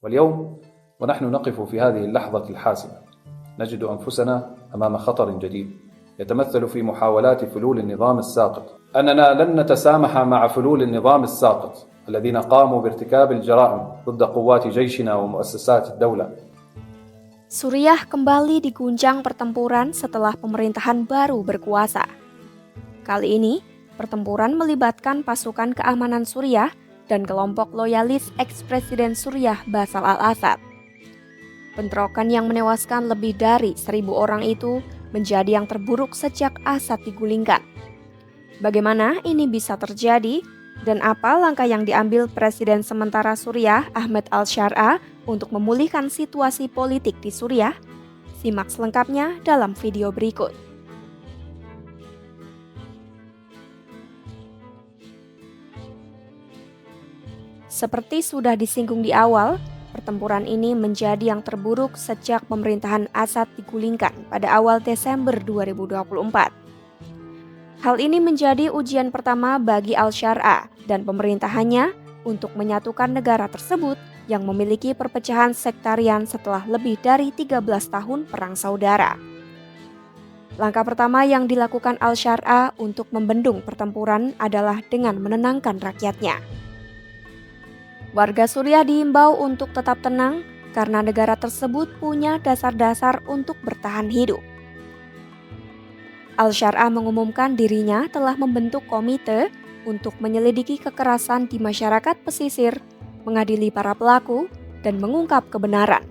واليوم ونحن نقف في هذه اللحظة الحاسمة نجد أنفسنا أمام خطر جديد يتمثل في محاولات فلول النظام الساقط. أننا لن نتسامح مع فلول النظام الساقط الذين قاموا بارتكاب الجرائم ضد قوات جيشنا ومؤسسات الدولة. Suriah kembali diguncang pertempuran setelah pemerintahan baru berkuasa. Kali ini, pertempuran melibatkan pasukan keamanan Suriah dan kelompok loyalis eks-presiden Suriah Bashar al-Assad. Bentrokan yang menewaskan lebih dari 1.000 orang itu menjadi yang terburuk sejak Assad digulingkan. Bagaimana ini bisa terjadi dan apa langkah yang diambil Presiden sementara Suriah Ahmed al-Sharaa untuk memulihkan situasi politik di Suriah? Simak selengkapnya dalam video berikut. Seperti sudah disinggung di awal, pertempuran ini menjadi yang terburuk sejak pemerintahan Assad digulingkan pada awal Desember 2024. Hal ini menjadi ujian pertama bagi al-Sharaa dan pemerintahannya untuk menyatukan negara tersebut yang memiliki perpecahan sektarian setelah lebih dari 13 tahun perang saudara. Langkah pertama yang dilakukan al-Sharaa untuk membendung pertempuran adalah dengan menenangkan rakyatnya. Warga Suriah diimbau untuk tetap tenang karena negara tersebut punya dasar-dasar untuk bertahan hidup. Al-Sharaa mengumumkan dirinya telah membentuk komite untuk menyelidiki kekerasan di masyarakat pesisir, mengadili para pelaku, dan mengungkap kebenaran.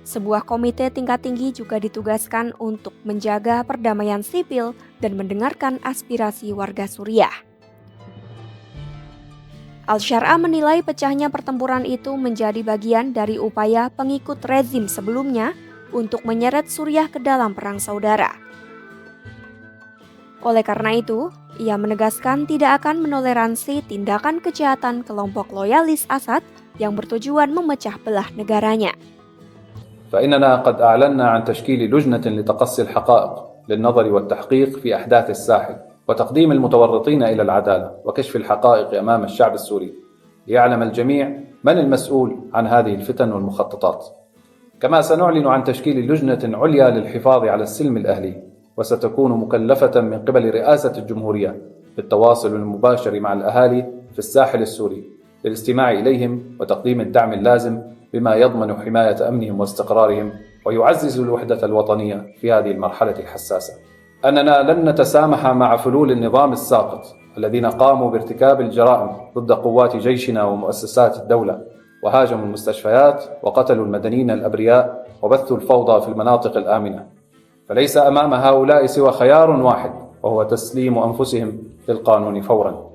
Sebuah komite tingkat tinggi juga ditugaskan untuk menjaga perdamaian sipil dan mendengarkan aspirasi warga Suriah. Al-Sharaa menilai pecahnya pertempuran itu menjadi bagian dari upaya pengikut rezim sebelumnya untuk menyeret Suriah ke dalam perang saudara. Oleh karena itu, ia menegaskan tidak akan menoleransi tindakan kejahatan kelompok loyalis Assad yang bertujuan memecah belah negaranya. فإننا قد أعلنا عن تشكيل لجنة لتقصي الحقائق للنظر والتحقيق في أحداث الساحل وتقديم المتورطين إلى العدالة وكشف الحقائق أمام الشعب السوري ليعلم الجميع من المسؤول عن هذه الفتن والمخططات. كما سنعلن عن تشكيل لجنة عليا للحفاظ على السلم الأهلي وستكون مكلفة من قبل رئاسة الجمهورية بالتواصل المباشر مع الأهالي في الساحل السوري للاستماع إليهم وتقديم الدعم اللازم بما يضمن حماية أمنهم واستقرارهم ويعزز الوحدة الوطنية في هذه المرحلة الحساسة. أننا لن نتسامح مع فلول النظام الساقط الذين قاموا بارتكاب الجرائم ضد قوات جيشنا ومؤسسات الدولة وهاجموا المستشفيات وقتلوا المدنيين الأبرياء وبثوا الفوضى في المناطق الآمنة. فليس أمام هؤلاء سوى خيار واحد وهو تسليم أنفسهم للقانون فورا.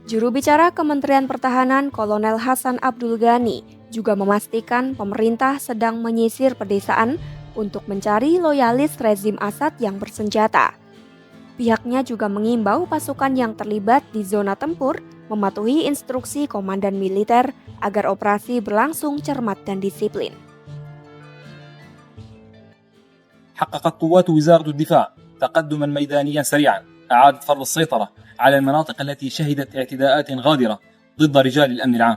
Juru bicara Kementerian Pertahanan Kolonel Hasan Abdul Ghani juga memastikan pemerintah sedang menyisir pedesaan untuk mencari loyalis rezim Assad yang bersenjata. Pihaknya juga mengimbau pasukan yang terlibat di zona tempur mematuhi instruksi komandan militer agar operasi berlangsung cermat dan disiplin. حققت قوات وزارة الدفاع تقدما ميدانيا سريعا أعادت فرض السيطرة على المناطق التي شهدت اعتداءات غادرة ضد رجال الأمن العام.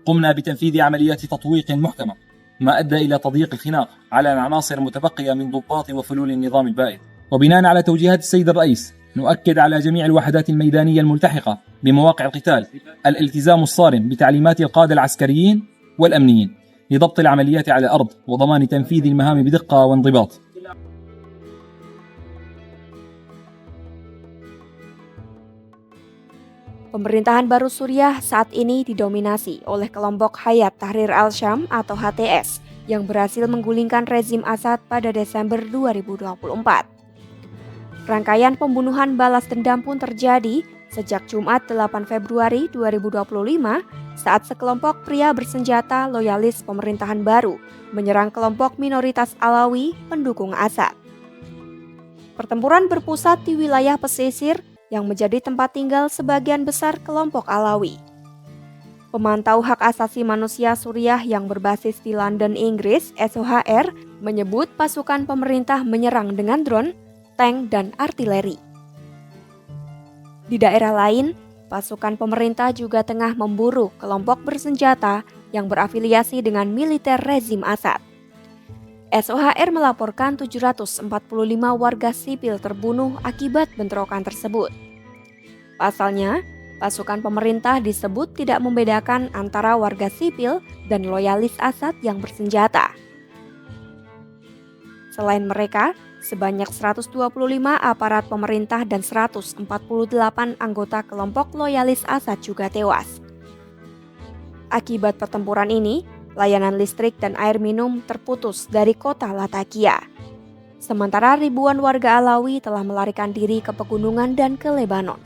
قمنا بتنفيذ عمليات تطويق محكمة ما أدى إلى تضييق الخناق على العناصر المتبقية من ضباط وفلول النظام البائد. وبناء على توجيهات السيد الرئيس نؤكد على جميع الوحدات الميدانية الملتحقة بمواقع القتال الالتزام الصارم بتعليمات القادة العسكريين والأمنيين لضبط العمليات على الأرض وضمان تنفيذ المهام بدقة وانضباط. Pemerintahan baru Suriah saat ini didominasi oleh kelompok Hayat Tahrir al-Syam atau HTS yang berhasil menggulingkan rezim Assad pada Desember 2024. Rangkaian pembunuhan balas dendam pun terjadi sejak Jumat 8 Februari 2025 saat sekelompok pria bersenjata loyalis pemerintahan baru menyerang kelompok minoritas Alawi pendukung Assad. Pertempuran berpusat di wilayah pesisir yang menjadi tempat tinggal sebagian besar kelompok Alawi. Pemantau hak asasi manusia Suriah yang berbasis di London, Inggris, SOHR, menyebut pasukan pemerintah menyerang dengan drone, tank, dan artileri. Di daerah lain, pasukan pemerintah juga tengah memburu kelompok bersenjata yang berafiliasi dengan militer rezim Assad. SOHR melaporkan 745 warga sipil terbunuh akibat bentrokan tersebut. Pasalnya, pasukan pemerintah disebut tidak membedakan antara warga sipil dan loyalis Assad yang bersenjata. Selain mereka, sebanyak 125 aparat pemerintah dan 148 anggota kelompok loyalis Assad juga tewas. Akibat pertempuran ini, layanan listrik dan air minum terputus dari kota Latakia. Sementara ribuan warga Alawi telah melarikan diri ke pegunungan dan ke Lebanon.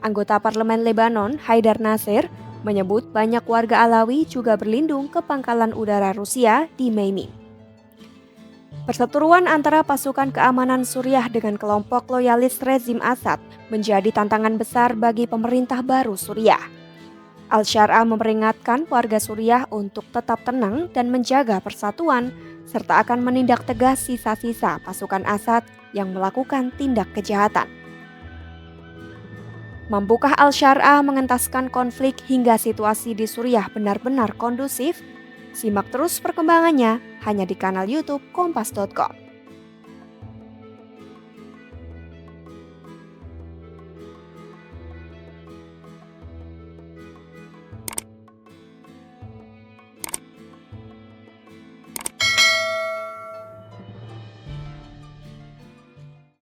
Anggota parlemen Lebanon, Haidar Nasir, menyebut banyak warga Alawi juga berlindung ke pangkalan udara Rusia di Meimim. Perseteruan antara pasukan keamanan Suriah dengan kelompok loyalis rezim Assad menjadi tantangan besar bagi pemerintah baru Suriah. Al-Syara memperingatkan warga Suriah untuk tetap tenang dan menjaga persatuan, serta akan menindak tegas sisa-sisa pasukan Assad yang melakukan tindak kejahatan. Mampukah Al-Syara mengentaskan konflik hingga situasi di Suriah benar-benar kondusif? Simak terus perkembangannya hanya di kanal YouTube Kompas.com.